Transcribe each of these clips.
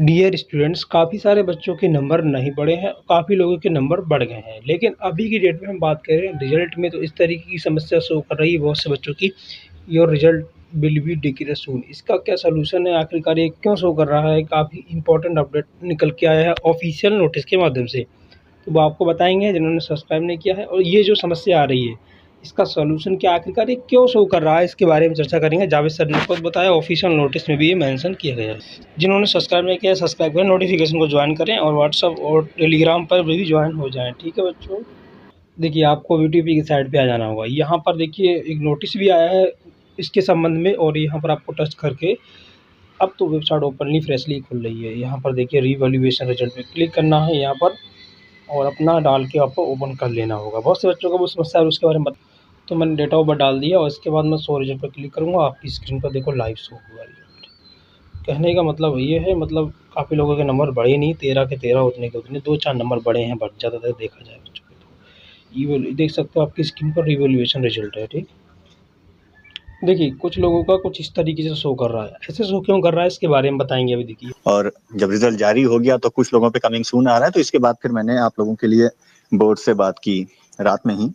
Dear students, काफ़ी सारे बच्चों के नंबर नहीं बढ़े हैं, काफ़ी लोगों के नंबर बढ़ गए हैं। लेकिन अभी की डेट में हम बात करें रिजल्ट में, तो इस तरीके की समस्या शो कर रही है बहुत से बच्चों की। Your result will be declared soon. इसका क्या सलूशन है, आखिरकार ये क्यों शो कर रहा है? काफ़ी इंपॉर्टेंट अपडेट निकल के आया है ऑफिशियल नोटिस के माध्यम से, तो वो आपको बताएंगे जिन्होंने सब्सक्राइब नहीं किया है। और ये जो समस्या आ रही है, इसका सॉल्यूशन क्या, आखिरकार ये क्यों शो कर रहा है, इसके बारे में चर्चा करेंगे। जावेद सर ने खुद बताया, ऑफिशियल नोटिस में भी ये मेंशन किया गया है। जिन्होंने सब्सक्राइब नहीं किया, सब्सक्राइब करें, नोटिफिकेशन को ज्वाइन करें और व्हाट्सअप और टेलीग्राम पर भी ज्वाइन हो जाएं। ठीक है बच्चों, देखिए आपको यूट्यूब की साइट पे आ जाना होगा। यहाँ पर देखिए एक नोटिस भी आया है इसके संबंध में, और यहाँ पर आपको टच करके अब तो वेबसाइट ओपनली फ्रेशली खुल रही है। यहाँ पर देखिए रीवैल्यूएशन रिजल्ट पे क्लिक करना है यहाँ पर, और अपना डाल के आपको ओपन कर लेना होगा। बहुत से बच्चों को वो समस्या है, उसके बारे में तो मैंने डेटा ऑफ बर्थ डाल दिया और इसके बाद मैं शो रिजल्ट पर क्लिक करूँगा। आपकी स्क्रीन पर देखो लाइव शो होगा रिजल्ट। कहने का मतलब ये है, मतलब काफ़ी लोगों के नंबर बढ़े नहीं, 13 के 13 उतने के उतने, 2-4 नंबर बढ़े हैं, बट ज़्यादातर देखा जाए बच्चों के तो ये देख सकते हो आपकी स्क्रीन पर रिवैल्यूएशन रिजल्ट है। ठीक, देखिए कुछ लोगों का कुछ इस तरीके से शो कर रहा है। ऐसे शो क्यों कर रहा है, इसके बारे में बताएंगे अभी। देखिए, और जब रिजल्ट जारी हो गया तो कुछ लोगों पे कमिंग सून आ रहा है, तो इसके बाद फिर मैंने आप लोगों के लिए बोर्ड से बात की रात में ही,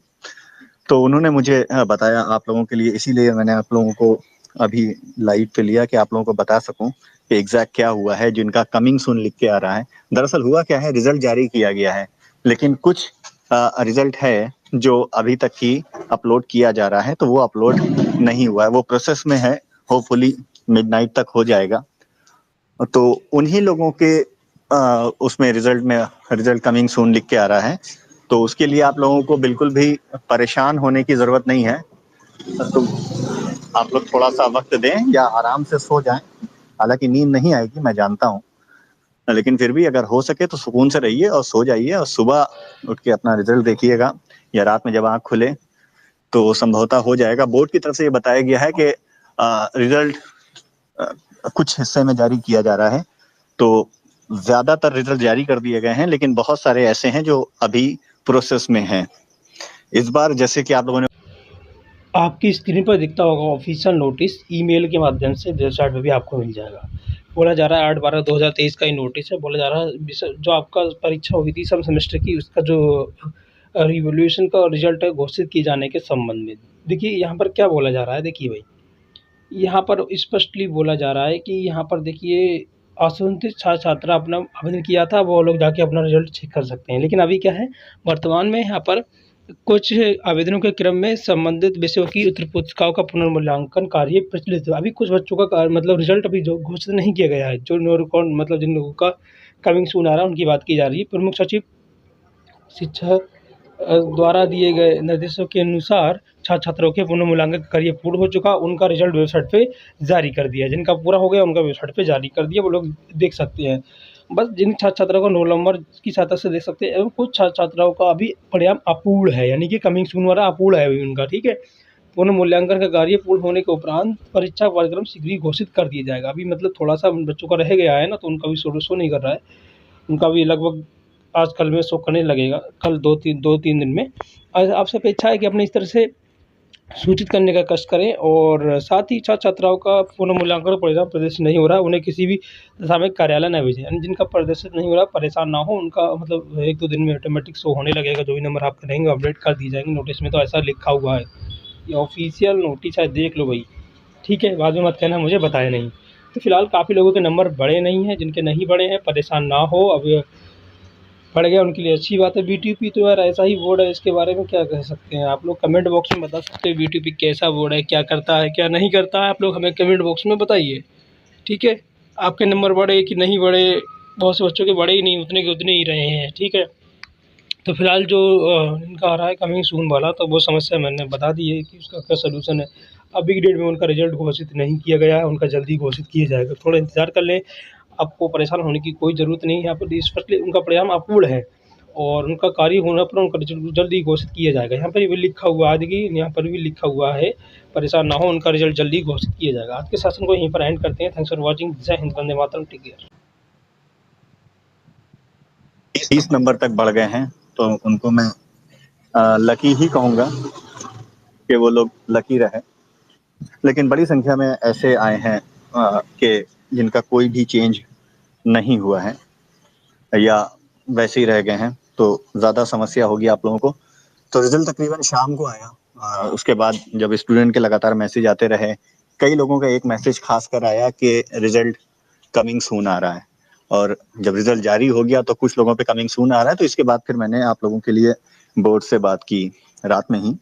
तो उन्होंने मुझे बताया आप लोगों के लिए, इसीलिए मैंने आप लोगों को अभी लाइव पे लिया कि आप लोगों को बता सकूं कि एग्जैक्ट क्या हुआ है जिनका कमिंग सून लिख के आ रहा है। दरअसल हुआ क्या है, रिजल्ट जारी किया गया है, लेकिन कुछ रिजल्ट है जो अभी तक ही अपलोड किया जा रहा है, तो वो अपलोड नहीं हुआ है, वो प्रोसेस में है। होपफुली मिडनाइट तक हो जाएगा। तो उन्हीं लोगों के उसमें रिजल्ट कमिंग सून लिख के आ रहा है, तो उसके लिए आप लोगों को बिल्कुल भी परेशान होने की जरूरत नहीं है। तो आप लोग थोड़ा सा वक्त दें या आराम से सो जाएं। हालांकि नींद नहीं आएगी, मैं जानता हूं, लेकिन फिर भी अगर हो सके तो सुकून से रहिए और सो जाइए, और सुबह उठ के अपना रिजल्ट देखिएगा, या रात में जब आँख खुले तो संभवतः हो जाएगा। बोर्ड की तरफ से ये बताया गया है कि रिजल्ट कुछ हिस्से में जारी किया जा रहा है, तो ज्यादातर रिजल्ट जारी कर दिए गए हैं, लेकिन बहुत सारे ऐसे हैं जो अभी प्रोसेस में हैं। इस बार जैसे कि आप लोगों ने आपकी स्क्रीन पर दिखता होगा ऑफिशियल नोटिस, ईमेल के माध्यम से वेबसाइट पे भी आपको मिल जाएगा। बोला जा रहा है 8/12/2023 का ही नोटिस है। बोला जा रहा है जो आपका परीक्षा हुई थी सब सेमेस्टर की, उसका जो रिवोल्यूशन का रिजल्ट है घोषित किए जाने के संबंध में। देखिए यहाँ पर क्या बोला जा रहा है, देखिए भाई यहाँ पर स्पष्टली बोला जा रहा है कि यहाँ पर देखिए असंतुष्ट छात्र छात्रा अपना आवेदन किया था, वो लोग जाके अपना रिजल्ट चेक कर सकते हैं। लेकिन अभी क्या है, वर्तमान में यहाँ पर कुछ आवेदनों के क्रम में संबंधित विषयों की उत्तर पुस्तिकाओं का पुनर्मूल्यांकन कार्य प्रचलित है। अभी कुछ बच्चों का मतलब रिजल्ट अभी जो घोषित नहीं किया गया है, जो नो रिकॉर्ड मतलब जिन लोगों का कमिंग सून आ रहा है उनकी बात की जा रही है। प्रमुख सचिव शिक्षा द्वारा दिए गए निर्देशों के अनुसार छात्र छात्राओं के पुनर्मूल्यांकन कार्य पूर्ण हो चुका, उनका रिजल्ट वेबसाइट पे जारी कर दिया। जिनका पूरा हो गया उनका वेबसाइट पे जारी कर दिया, वो लोग देख सकते हैं। बस जिन छात्र छात्राओं को रोल नंबर की सहायता से देख सकते हैं, एवं कुछ छात्र छात्राओं का अभी परिणाम अपूर्ण है, यानी कि कमिंग सून वाला अपूर्ण है अभी उनका। ठीक है, पुनर्मूल्यांकन का कार्य पूर्ण होने के उपरांत परीक्षा कार्यक्रम शीघ्र ही घोषित कर दिया जाएगा। अभी मतलब थोड़ा सा बच्चों का रह गया है ना, तो उनका भी शो नहीं कर रहा है। उनका भी लगभग आज कल में शो करने लगेगा, कल 2-3 दिन में। आप सबकी इच्छा है कि अपने इस तरह से सूचित करने का कष्ट करें, और साथ ही छात्र छात्राओं का पुनर्मूल्यांकन परिणाम प्रदर्शित नहीं हो रहा है, उन्हें किसी भी दशा में कार्यालय न भेजें। यानी जिनका प्रदर्शित नहीं हो रहा, परेशान ना हो, उनका मतलब 1-2 दिन में ऑटोमेटिक शो होने लगेगा। जो भी नंबर आप करेंगे अपडेट कर दी जाएंगे। नोटिस में तो ऐसा लिखा हुआ है, ये ऑफिशियल नोटिस है, देख लो भाई। ठीक है, बाद में मत कहना मुझे बताया नहीं। तो फिलहाल काफ़ी लोगों के नंबर बढ़े नहीं हैं, जिनके नहीं बढ़े हैं परेशान ना हो। अब बढ़ गया उनके लिए अच्छी बात है। बीटीयूपी तो यार ऐसा ही बोर्ड है, इसके बारे में क्या कह सकते हैं। आप लोग कमेंट बॉक्स में बता सकते हैं बीटीयूपी कैसा बोर्ड है, क्या करता है क्या नहीं करता है, आप लोग हमें कमेंट बॉक्स में बताइए। ठीक है, आपके नंबर बढ़े कि नहीं बढ़े, बहुत से बच्चों के बढ़े ही नहीं, उतने के उतने ही रहे हैं। ठीक है, तो फिलहाल जो इनका आ रहा है कमिंग सून वाला, तो वो समस्या मैंने बता दी है कि उसका क्या सोल्यूशन है। अभी की डेट में उनका रिजल्ट घोषित नहीं किया गया है, उनका जल्दी घोषित किया जाएगा, थोड़ा इंतजार कर लें। आपको परेशान होने की कोई ज़रूरत नहीं है। यहाँ पर स्पष्टली उनका परिणाम अपूर्ण है, और उनका कार्य होने पर उनका रिजल्ट जल्दी घोषित किया जाएगा। यहाँ पर भी लिखा हुआ है, देखिए यहाँ पर भी लिखा हुआ है, परेशान ना हो, उनका रिजल्ट जल्दी घोषित किया जाएगा। आज के सेशन को यहीं पर एंड करते हैं। Thanks for watching. जय Hind, Vande Mataram, take care. 30 number तक बढ़ गए हैं, तो उनको मैं लकी ही कहूँगा कि वो लोग लकी रहे। लेकिन बड़ी संख्या में ऐसे आए हैं कि जिनका कोई भी चेंज नहीं हुआ है या वैसे ही रह गए हैं तो ज़्यादा समस्या होगी आप लोगों को। तो रिजल्ट तकरीबन शाम को आया। उसके बाद जब स्टूडेंट के लगातार मैसेज आते रहे, कई लोगों का एक मैसेज खास कर आया कि रिजल्ट कमिंग सून आ रहा है, और जब रिजल्ट जारी हो गया तो कुछ लोगों पे कमिंग सून आ रहा है। तो इसके बाद फिर मैंने आप लोगों के लिए बोर्ड से बात की रात में ही।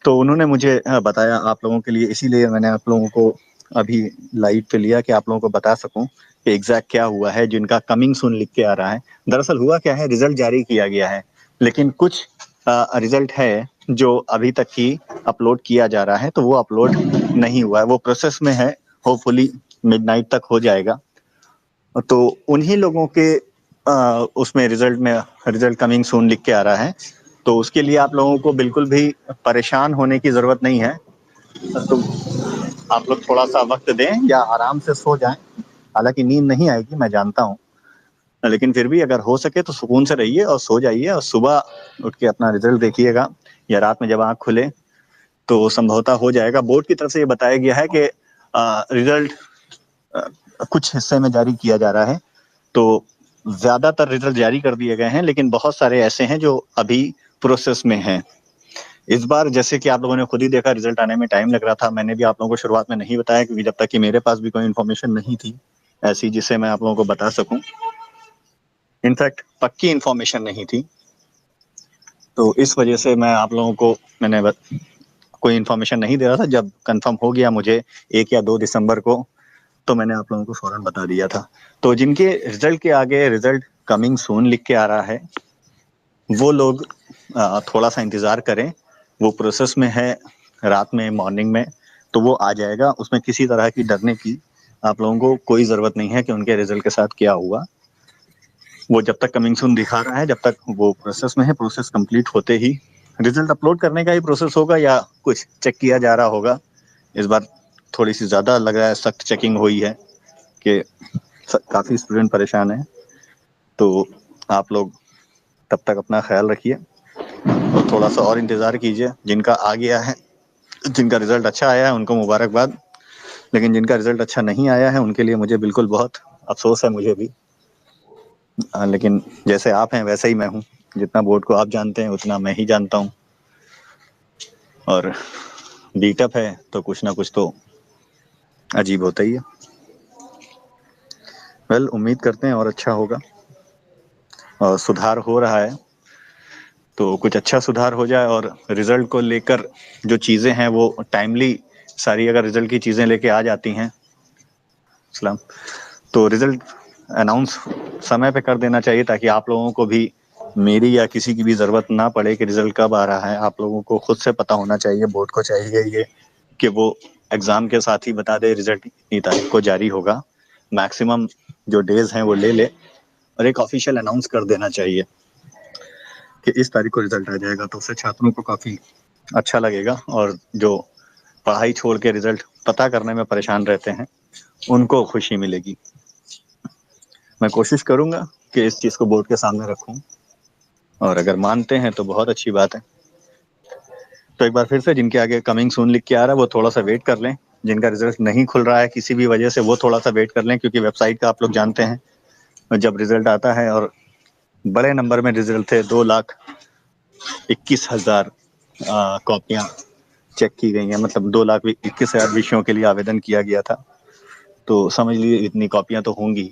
तो उन्होंने मुझे बताया आप लोगों के लिए, इसीलिए मैंने आप लोगों को अभी लाइव पे लिया कि आप लोगों को बता सकूं कि एग्जैक्ट क्या हुआ है जिनका कमिंग सून लिख के आ रहा है। दरअसल हुआ क्या है, रिजल्ट जारी किया गया है, लेकिन कुछ रिजल्ट है जो अभी तक ही अपलोड किया जा रहा है, तो वो अपलोड नहीं हुआ है, वो प्रोसेस में है। होपफुली मिडनाइट तक हो जाएगा। तो उन्हीं लोगों के उसमें रिजल्ट कमिंग सून लिख के आ रहा है। तो उसके लिए आप लोगों को बिल्कुल भी परेशान होने की ज़रूरत नहीं है। तो आप लोग थोड़ा सा वक्त दें या आराम से सो जाएं। हालांकि नींद नहीं आएगी, मैं जानता हूँ, लेकिन फिर भी अगर हो सके तो सुकून से रहिए और सो जाइए, और सुबह उठ के अपना रिजल्ट देखिएगा, या रात में जब आँख खुले तो संभवतः हो जाएगा। बोर्ड की तरफ से ये बताया गया है कि रिजल्ट कुछ हिस्से में जारी किया जा रहा है, तो ज़्यादातर रिजल्ट जारी कर दिए गए हैं, लेकिन बहुत सारे ऐसे हैं जो अभी प्रोसेस में हैं। इस बार जैसे कि आप लोगों ने खुद ही देखा, रिजल्ट आने में टाइम लग रहा था। मैंने भी आप लोगों को शुरुआत में नहीं बताया, क्योंकि जब तक कि मेरे पास भी कोई इन्फॉर्मेशन नहीं थी ऐसी जिसे मैं आप लोगों को बता सकूं, इनफैक्ट पक्की इन्फॉर्मेशन नहीं थी। तो इस वजह से मैं आप लोगों को कोई इन्फॉर्मेशन नहीं दे रहा था। जब कंफर्म हो गया मुझे 1 या 2 दिसंबर को, तो मैंने आप लोगों को फौरन बता दिया था। तो जिनके रिजल्ट के आगे रिजल्ट कमिंग सून लिख के आ रहा है, वो लोग थोड़ा सा इंतज़ार करें। वो प्रोसेस में है, रात में मॉर्निंग में तो वो आ जाएगा। उसमें किसी तरह की डरने की आप लोगों को कोई ज़रूरत नहीं है कि उनके रिजल्ट के साथ क्या हुआ। वो जब तक कमिंग सून दिखा रहा है, जब तक वो प्रोसेस में है, प्रोसेस कंप्लीट होते ही रिजल्ट अपलोड करने का ही प्रोसेस होगा, या कुछ चेक किया जा रहा होगा। इस बार थोड़ी सी ज़्यादा लग रहा है, सख्त चेकिंग हुई है कि काफ़ी स्टूडेंट परेशान हैं। तो आप लोग तब तक अपना ख्याल रखिए और थोड़ा सा और इंतज़ार कीजिए। जिनका आ गया है, जिनका रिजल्ट अच्छा आया है, उनको मुबारकबाद। लेकिन जिनका रिजल्ट अच्छा नहीं आया है, उनके लिए मुझे बिल्कुल बहुत अफसोस है, मुझे भी। लेकिन जैसे आप हैं वैसे ही मैं हूँ। जितना बोर्ड को आप जानते हैं उतना मैं ही जानता हूँ, और बीटअप है तो कुछ ना कुछ तो अजीब होता ही है। वेल, उम्मीद करते हैं और अच्छा होगा, और सुधार हो रहा है तो कुछ अच्छा सुधार हो जाए, और रिजल्ट को लेकर जो चीज़ें हैं वो टाइमली सारी, अगर रिजल्ट की चीज़ें लेके आ जाती हैं सलाम, तो रिजल्ट अनाउंस समय पे कर देना चाहिए, ताकि आप लोगों को भी, मेरी या किसी की भी ज़रूरत ना पड़े कि रिजल्ट कब आ रहा है। आप लोगों को खुद से पता होना चाहिए, बोर्ड को चाहिए ये कि वो एग्ज़ाम के साथ ही बता दे रिजल्ट इतनी तारीख को जारी होगा। मैक्सिमम जो डेज़ हैं वो ले ले, और एक ऑफिशियल अनाउंस कर देना चाहिए कि इस तारीख को रिजल्ट आ जाएगा। तो उससे छात्रों को काफ़ी अच्छा लगेगा, और जो पढ़ाई छोड़ के रिजल्ट पता करने में परेशान रहते हैं उनको खुशी मिलेगी। मैं कोशिश करूंगा कि इस चीज़ को बोर्ड के सामने रखूं, और अगर मानते हैं तो बहुत अच्छी बात है। तो एक बार फिर से, जिनके आगे कमिंग सून लिख के आ रहा है वो थोड़ा सा वेट कर लें। जिनका रिजल्ट नहीं खुल रहा है किसी भी वजह से, वो थोड़ा सा वेट कर लें, क्योंकि वेबसाइट का आप लोग जानते हैं, जब रिजल्ट आता है और बड़े नंबर में रिजल्ट थे, 2,21,000 कॉपियाँ चेक की गई हैं, मतलब 2,21,000 विषयों के लिए आवेदन किया गया था। तो समझ लीजिए इतनी कॉपियाँ तो होंगी।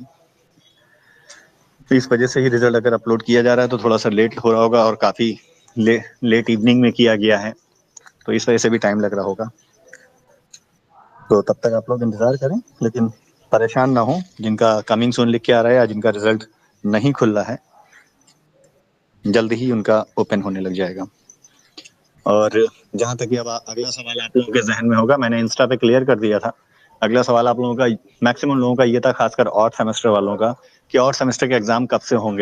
तो इस वजह से ही रिजल्ट अगर अपलोड किया जा रहा है तो थोड़ा सा लेट हो रहा होगा, और काफ़ी लेट इवनिंग में किया गया है, तो इस वजह से भी टाइम लग रहा होगा। तो तब तक आप लोग इंतज़ार करें, लेकिन परेशान ना हो। जिनका कमिंग सून लिख के आ रहा है या जिनका रिजल्ट नहीं खुल रहा है, जल्द ही उनका ओपन होने लग जाएगा। और जहाँ तक कि अब अगला सवाल आप लोगों के जहन में होगा, मैंने इंस्टा पे क्लियर कर दिया था। अगला सवाल आप लोगों का, मैक्सिमम लोगों का ये था, खासकर और सेमेस्टर वालों का, कि और सेमेस्टर के एग्ज़ाम कब से होंगे।